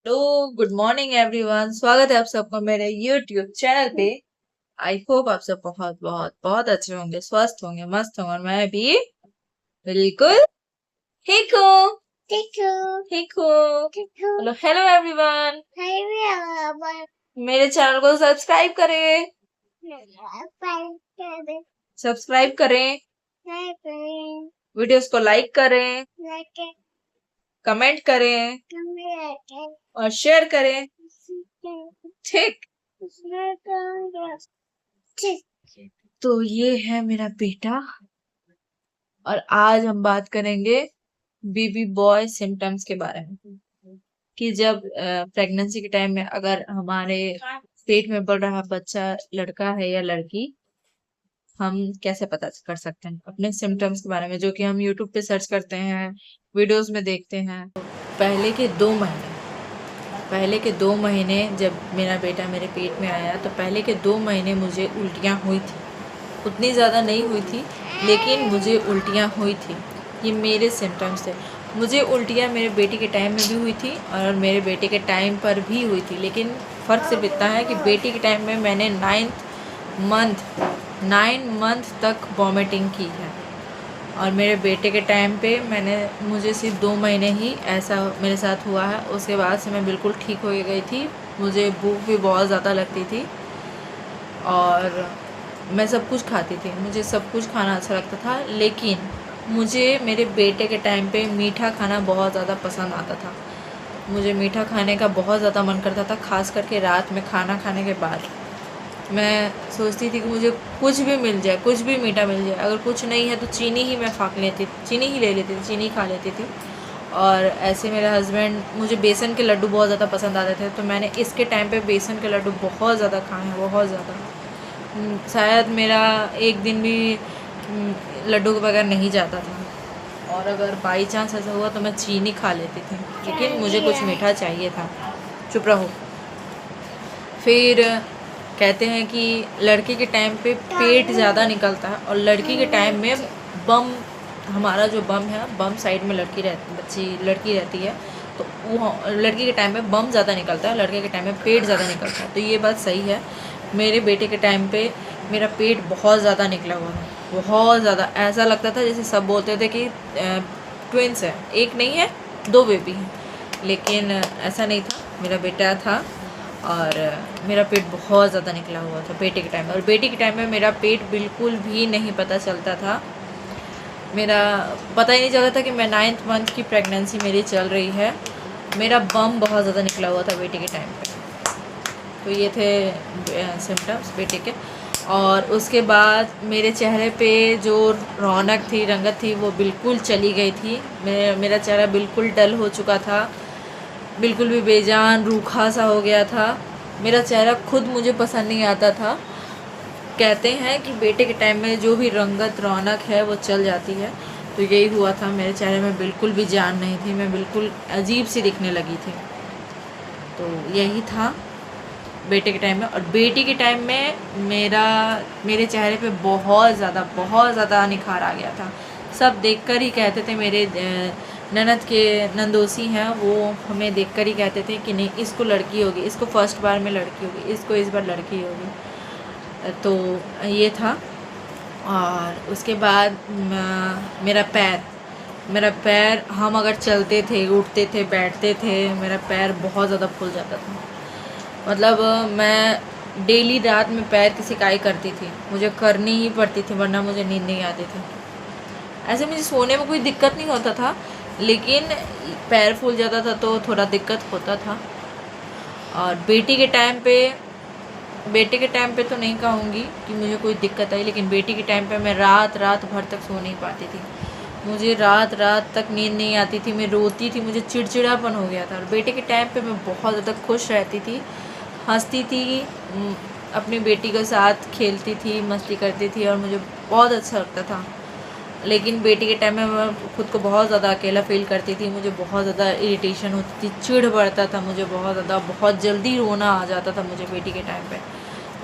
Hello, good morning everyone. स्वागत है आप सबका मेरे यूट्यूब चैनल पे। आई होप आप सब बहुत बहुत बहुत अच्छे होंगे, स्वस्थ होंगे, मस्त होंगे और मैं भी बिल्कुल ठीक हूँ। ठीक हूँ। हेलो हेलो एवरीवन, मेरे चैनल को सब्सक्राइब करें। सब्सक्राइब करें, वीडियोस को लाइक करें, कमेंट करें और शेयर करें। ठीक। तो ये है मेरा बेटा और आज हम बात करेंगे बेबी बॉय सिम्टम्स के बारे में कि जब प्रेगनेंसी के टाइम में अगर हमारे पेट में बढ़ रहा बच्चा लड़का है या लड़की, हम कैसे पता कर सकते हैं अपने सिम्टम्स के बारे में, जो कि हम यूट्यूब पे सर्च करते हैं, वीडियोस में देखते हैं। पहले के 2 महीने जब मेरा बेटा मेरे पेट में आया तो पहले के 2 महीने मुझे उल्टियाँ हुई थी। उतनी ज़्यादा नहीं हुई थी लेकिन मुझे उल्टियाँ हुई थी। ये मेरे सिम्टम्स थे। मुझे उल्टियाँ मेरे बेटी के टाइम में भी हुई थी और मेरे बेटे के टाइम पर भी हुई थी, लेकिन फ़र्क सिर्फ इतना है कि बेटी के टाइम में मैंने 9 मंथ तक वॉमिटिंग की है और मेरे बेटे के टाइम पे मुझे सिर्फ 2 महीने ही ऐसा मेरे साथ हुआ है। उसके बाद से मैं बिल्कुल ठीक हो गई थी। मुझे भूख भी बहुत ज़्यादा लगती थी और मैं सब कुछ खाती थी, मुझे सब कुछ खाना अच्छा लगता था, लेकिन मुझे मेरे बेटे के टाइम पे मीठा खाना बहुत ज़्यादा पसंद आता था। मुझे मीठा खाने का बहुत ज़्यादा मन करता था, ख़ास करके रात में खाना खाने के बाद। मैं सोचती थी कि मुझे कुछ भी मिल जाए, कुछ भी मीठा मिल जाए, अगर कुछ नहीं है तो चीनी ही मैं चीनी ही ले लेती थी, चीनी खा लेती थी। और ऐसे मेरे हस्बैंड, मुझे बेसन के लड्डू बहुत ज़्यादा पसंद आते थे, तो मैंने इसके टाइम पे बेसन के लड्डू बहुत ज़्यादा खाए हैं, बहुत ज़्यादा। शायद मेरा एक दिन भी लड्डू के बगैर नहीं जाता था और अगर बाई चांस ऐसा हुआ तो मैं चीनी खा लेती थी, लेकिन मुझे कुछ मीठा चाहिए था। चुप रहो। फिर कहते हैं कि लड़के के टाइम पे पेट ज़्यादा निकलता है और लड़की के टाइम में बम, हमारा जो बम है, बम साइड में लड़की रहती है, तो वो लड़की के टाइम में बम ज़्यादा निकलता है, लड़के के टाइम में पेट ज़्यादा निकलता है। तो ये बात सही है। मेरे बेटे के टाइम पे मेरा पेट बहुत ज़्यादा निकला हुआ था, बहुत ज़्यादा। ऐसा लगता था जैसे सब बोलते थे कि ट्विंस है, एक नहीं है 2 बेबी हैं, लेकिन ऐसा नहीं था। मेरा बेटा था और मेरा पेट बहुत ज़्यादा निकला हुआ था बेटे के टाइम में। और बेटी के टाइम में मेरा पेट बिल्कुल भी नहीं पता चलता था, मेरा पता ही नहीं चलता था कि मैं 9th मंथ की प्रेगनेंसी मेरी चल रही है। मेरा बम बहुत ज़्यादा निकला हुआ था बेटी के टाइम पे। तो ये थे सिम्टम्स बेटे के। और उसके बाद मेरे चेहरे पे जो रौनक थी, रंगत थी, वो बिल्कुल चली गई थी। मेरा चेहरा बिल्कुल डल हो चुका था, बिल्कुल भी बेजान रूखा सा हो गया था। मेरा चेहरा खुद मुझे पसंद नहीं आता था। कहते हैं कि बेटे के टाइम में जो भी रंगत रौनक है वो चल जाती है, तो यही हुआ था। मेरे चेहरे में बिल्कुल भी जान नहीं थी, मैं बिल्कुल अजीब सी दिखने लगी थी। तो यही था बेटे के टाइम में। और बेटी के टाइम में मेरे चेहरे पे बहुत ज़्यादा निखार आ गया था। सब देखकर ही कहते थे, मेरे ननद के नंदोसी हैं, वो हमें देखकर ही कहते थे कि नहीं, इसको लड़की होगी, इसको फर्स्ट बार में लड़की होगी, इसको इस बार लड़की होगी। तो ये था। और उसके बाद मेरा पैर हम अगर चलते थे, उठते थे, बैठते थे, मेरा पैर बहुत ज़्यादा फूल जाता था। मतलब मैं डेली रात में पैर की सिकाई करती थी, मुझे करनी ही पड़ती थी, वरना मुझे नींद नहीं आती थी। ऐसे मुझे सोने में कोई दिक्कत नहीं होता था, लेकिन पैर फूल जाता था तो थोड़ा दिक्कत होता था। और बेटे के टाइम पे तो नहीं कहूँगी कि मुझे कोई दिक्कत आई, लेकिन बेटी के टाइम पे मैं रात भर तक सो नहीं पाती थी। मुझे रात तक नींद नहीं आती थी, मैं रोती थी, मुझे चिड़चिड़ापन हो गया था। और बेटे के टाइम पे मैं बहुत ज़्यादा खुश रहती थी, हंसती थी, अपनी बेटी के साथ खेलती थी, मस्ती करती थी और मुझे बहुत अच्छा लगता था। लेकिन बेटी के टाइम में मैं खुद को बहुत ज़्यादा अकेला फील करती थी, मुझे बहुत ज़्यादा इरिटेशन होती थी, चिढ़ बढ़ता था मुझे बहुत जल्दी रोना आ जाता था मुझे बेटी के टाइम पे।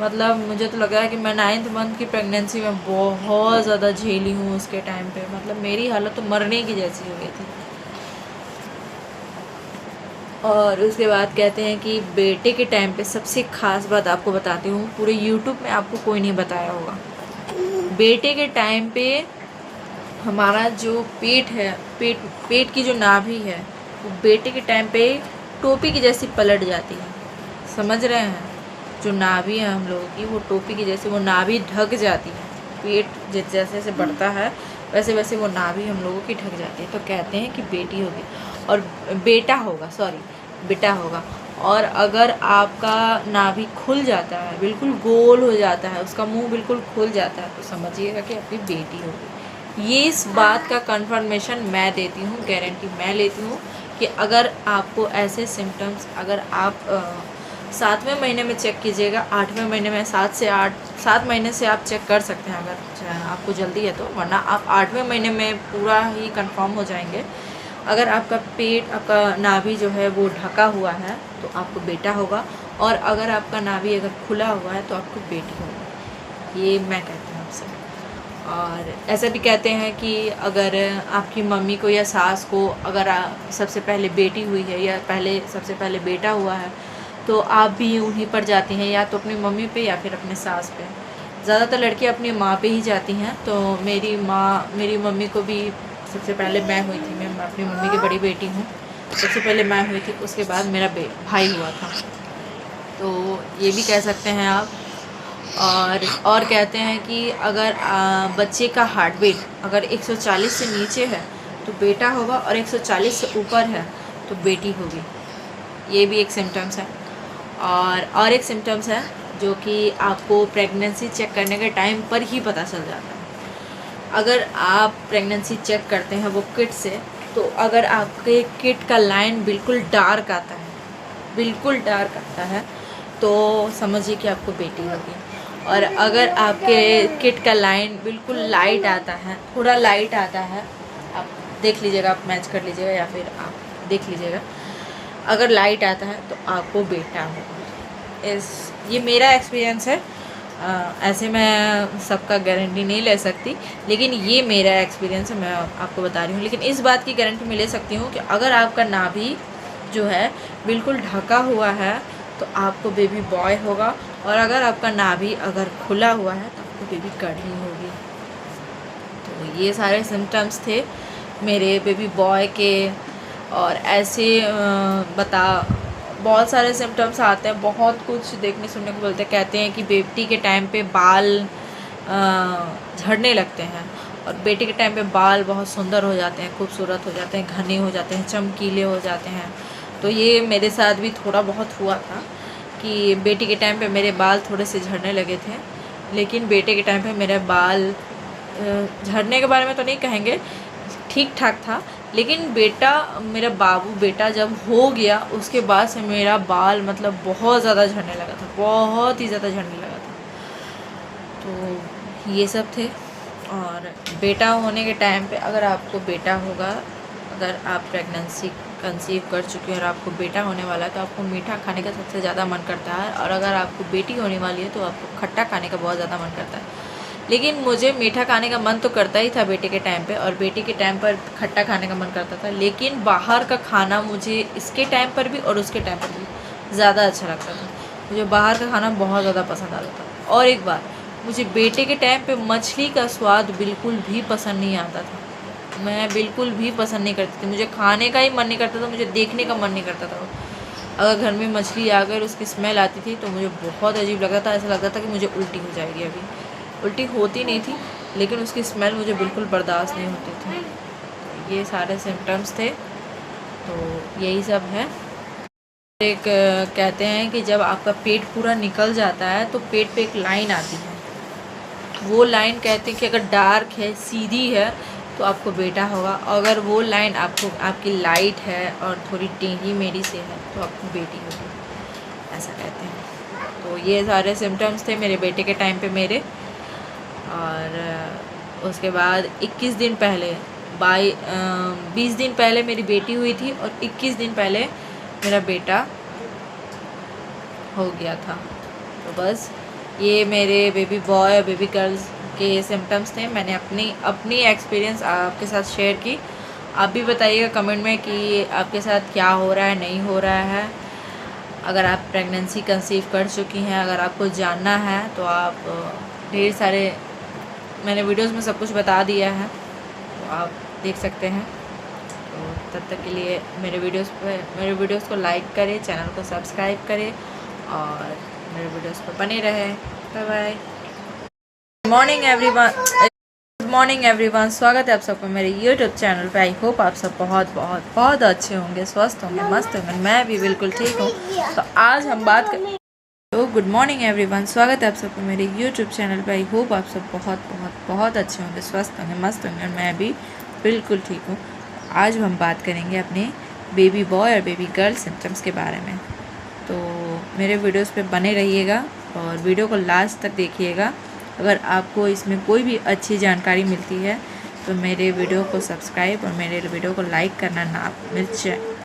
मतलब मुझे तो लग रहा है कि मैं 9th मंथ की प्रेगनेंसी में बहुत ज़्यादा झेली हूँ उसके टाइम पे। मतलब मेरी हालत तो मरने की जैसी हो गई थी। और उसके बाद कहते हैं कि बेटे के टाइम पे सबसे ख़ास बात आपको बताती हूँ, पूरे यूट्यूब में आपको कोई नहीं बताया होगा। बेटे के टाइम पे हमारा जो पेट है, पेट की जो नाभि है, वो बेटे के टाइम पे टोपी की जैसी पलट जाती है। समझ रहे हैं? जो नाभि है हम लोगों की, वो टोपी की जैसे वो नाभि ढक जाती है। पेट जैसे जैसे बढ़ता है वैसे वैसे वो नाभि हम लोगों की ढक जाती है। तो कहते हैं कि बेटी होगी और बेटा होगा, बेटा होगा। और अगर आपका नाभि खुल जाता है, बिल्कुल गोल हो जाता है, उसका मुंह बिल्कुल खुल जाता है, तो समझिएगा कि आपकी बेटी होगी। ये इस बात का कंफर्मेशन मैं देती हूँ, गारंटी मैं लेती हूँ कि अगर आपको ऐसे सिम्टम्स, अगर आप 7वें महीने में चेक कीजिएगा, 8वें महीने में 7 महीने से आप चेक कर सकते हैं अगर आपको जल्दी है तो, वरना आप 8वें महीने में पूरा ही कंफर्म हो जाएंगे। अगर आपका पेट, आपका नाभि जो है वो ढका हुआ है तो आपको बेटा होगा, और अगर आपका नाभि अगर खुला हुआ है तो आपको बेटी होगी। ये मैं कहती हूँ आपसे। और ऐसा भी कहते हैं कि अगर आपकी मम्मी को या सास को अगर सबसे पहले बेटी हुई है या सबसे पहले बेटा हुआ है, तो आप भी उन्हीं पर जाती हैं, या तो अपनी मम्मी पे या फिर अपने सास पे। ज़्यादातर लड़कियाँ अपनी माँ पे ही जाती हैं। तो मेरी मम्मी को भी सबसे पहले मैं हुई थी, मैं अपनी मम्मी की बड़ी बेटी हूँ, सबसे पहले मैं हुई थी, उसके बाद मेरा भाई हुआ था। तो ये भी कह सकते हैं आप। और कहते हैं कि अगर बच्चे का हार्ट बीट अगर 140 से नीचे है तो बेटा होगा, और 140 से ऊपर है तो बेटी होगी। ये भी एक सिम्टम्स है। और एक सिम्टम्स है जो कि आपको प्रेगनेंसी चेक करने के टाइम पर ही पता चल जाता है। अगर आप प्रेगनेंसी चेक करते हैं वो किट से, तो अगर आपके किट का लाइन बिल्कुल डार्क आता है, तो समझिए कि आपको बेटी होगी। और अगर आपके किट का लाइन बिल्कुल लाइट आता है, थोड़ा लाइट आता है, आप देख लीजिएगा, आप मैच कर लीजिएगा या फिर आप देख लीजिएगा, अगर लाइट आता है तो आपको बेटा होगा। ये मेरा एक्सपीरियंस है। ऐसे मैं सबका गारंटी नहीं ले सकती, लेकिन ये मेरा एक्सपीरियंस है, मैं आपको बता रही हूँ। लेकिन इस बात की गारंटी मैं ले सकती हूँ कि अगर आपका नाभि जो है बिल्कुल ढका हुआ है तो आपको बेबी बॉय होगा, और अगर आपका नाभि अगर खुला हुआ है तो आपको बेबी गर्ल ही होगी। तो ये सारे सिम्टम्स थे मेरे बेबी बॉय के। और ऐसे बहुत सारे सिम्टम्स आते हैं, बहुत कुछ देखने सुनने को बोलते हैं। कहते हैं कि बेटी के टाइम पे बाल झड़ने लगते हैं, और बेटी के टाइम पे बाल बहुत सुंदर हो जाते हैं, खूबसूरत हो जाते हैं, घने हो जाते हैं, चमकीले हो जाते हैं। तो ये मेरे साथ भी थोड़ा बहुत हुआ था कि बेटी के टाइम पे मेरे बाल थोड़े से झड़ने लगे थे, लेकिन बेटे के टाइम पे मेरे बाल झड़ने के बारे में तो नहीं कहेंगे, ठीक ठाक था। लेकिन मेरा बाबू बेटा जब हो गया उसके बाद से मेरा बाल मतलब बहुत ज़्यादा झड़ने लगा था, बहुत ही ज़्यादा झड़ने लगा था। तो ये सब थे। और बेटा होने के टाइम पे अगर आपको बेटा होगा, अगर आप प्रेगनेंसी कंसीव कर चुके हैं और आपको बेटा होने वाला है, तो आपको मीठा खाने का सबसे ज़्यादा मन करता है, और अगर आपको बेटी होने वाली है तो आपको खट्टा खाने का बहुत ज़्यादा मन करता है। लेकिन मुझे मीठा खाने का मन तो करता ही था बेटे के टाइम पे, और बेटी के टाइम पर खट्टा खाने का मन करता था। लेकिन बाहर का खाना मुझे इसके टाइम पर भी और उसके टाइम पर भी ज़्यादा अच्छा लगता था। मुझे बाहर का खाना बहुत ज़्यादा पसंद आता था। और एक बात, मुझे बेटे के टाइम पे मछली का स्वाद बिल्कुल भी पसंद नहीं आता था। मैं बिल्कुल भी पसंद नहीं करती थी, मुझे खाने का ही मन नहीं करता था, मुझे देखने का मन नहीं करता था। अगर घर में मछली आकर उसकी स्मेल आती थी तो मुझे बहुत अजीब लगता था, ऐसा लगता था कि मुझे उल्टी हो जाएगी। अभी उल्टी होती नहीं थी, लेकिन उसकी स्मेल मुझे बिल्कुल बर्दाश्त नहीं होती थी। ये सारे सिम्टम्स थे, तो यही सब है। एक कहते हैं कि जब आपका पेट पूरा निकल जाता है तो पेट पे एक लाइन आती है, वो लाइन कहते हैं कि अगर डार्क है, सीधी है, तो आपको बेटा होगा। अगर वो लाइन आपकी लाइट है और थोड़ी टेढ़ी मेढ़ी से है तो आपको बेटी होगी, ऐसा कहते हैं। तो ये सारे सिम्टम्स थे मेरे बेटे के टाइम पे मेरे। और उसके बाद 21 दिन पहले 20 दिन पहले मेरी बेटी हुई थी, और 21 दिन पहले मेरा बेटा हो गया था। तो बस ये मेरे बेबी बॉय और बेबी गर्ल्स के सिम्टम्स थे। मैंने अपनी एक्सपीरियंस आपके साथ शेयर की, आप भी बताइएगा कमेंट में कि आपके साथ क्या हो रहा है, नहीं हो रहा है। अगर आप प्रेगनेंसी कंसीव कर चुकी हैं, अगर आपको जानना है तो आप ढेर सारे मैंने वीडियोस में सब कुछ बता दिया है, तो आप देख सकते हैं। तो तब तक के लिए मेरे वीडियोस को लाइक करें, चैनल को सब्सक्राइब करें और मेरे वीडियोस पर बने रहें। Bye bye. Good morning everyone, स्वागत है आप सबको मेरे यूट्यूब चैनल पे। आई होप आप सब बहुत बहुत बहुत अच्छे होंगे, स्वस्थ होंगे, मस्त होंगे। मैं भी बिल्कुल ठीक हूँ। तो आज हम बात कर तो गुड मॉर्निंग एवरीवन, स्वागत है आप सबको मेरे यूट्यूब चैनल पे। आई होप आप सब बहुत बहुत बहुत अच्छे होंगे, स्वस्थ होंगे, मस्त होंगे। और मैं भी बिल्कुल ठीक हूँ। आज हम बात करेंगे अपने बेबी बॉय और बेबी गर्ल सिम्टम्स के बारे में। तो मेरे वीडियोस पे बने रहिएगा और वीडियो को लास्ट तक देखिएगा। अगर आपको इसमें कोई भी अच्छी जानकारी मिलती है तो मेरे वीडियो को सब्सक्राइब और मेरे वीडियो को लाइक करना ना